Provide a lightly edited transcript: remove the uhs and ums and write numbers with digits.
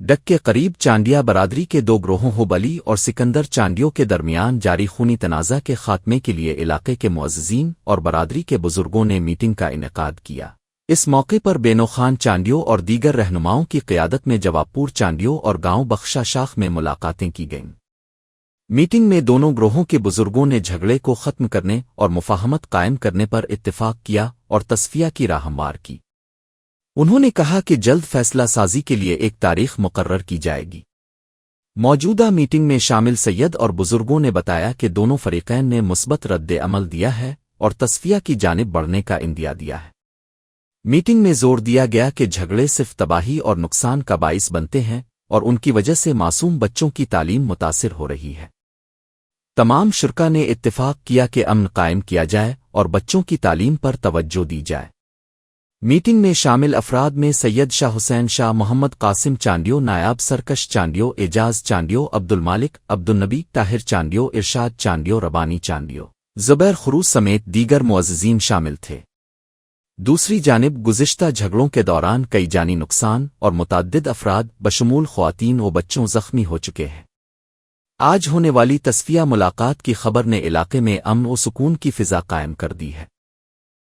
ڈک کے قریب چانڈیا برادری کے دو گروہوں ہوبلی اور سکندر چانڈیوں کے درمیان جاری خونی تنازع کے خاتمے کے لیے علاقے کے معززین اور برادری کے بزرگوں نے میٹنگ کا انعقاد کیا۔ اس موقع پر بینو خان چانڈیوں اور دیگر رہنماؤں کی قیادت میں جوابپور چانڈیوں اور گاؤں بخشا شاخ میں ملاقاتیں کی گئیں۔ میٹنگ میں دونوں گروہوں کے بزرگوں نے جھگڑے کو ختم کرنے اور مفاہمت قائم کرنے پر اتفاق کیا اور تصفیہ کی راہ ہموار کی۔ انہوں نے کہا کہ جلد فیصلہ سازی کے لیے ایک تاریخ مقرر کی جائے گی۔ موجودہ میٹنگ میں شامل سید اور بزرگوں نے بتایا کہ دونوں فریقین نے مثبت رد عمل دیا ہے اور تصفیہ کی جانب بڑھنے کا عندیہ دیا ہے۔ میٹنگ میں زور دیا گیا کہ جھگڑے صرف تباہی اور نقصان کا باعث بنتے ہیں اور ان کی وجہ سے معصوم بچوں کی تعلیم متاثر ہو رہی ہے۔ تمام شرکا نے اتفاق کیا کہ امن قائم کیا جائے اور بچوں کی تعلیم پر توجہ دی جائے۔ میٹنگ میں شامل افراد میں سید شاہ حسین شاہ محمد قاسم چانڈیو، نائب سرکش چانڈیو، اعجاز چانڈیو، عبدالمالک عبدالنبی، طاہر چانڈیو، ارشاد چانڈیو، ربانی چانڈیو، زبیر خروس سمیت دیگر معززین شامل تھے۔ دوسری جانب گزشتہ جھگڑوں کے دوران کئی جانی نقصان اور متعدد افراد بشمول خواتین و بچوں زخمی ہو چکے ہیں۔ آج ہونے والی تصفیہ ملاقات کی خبر نے علاقے میں امن و سکون کی فضا قائم کر دی ہے۔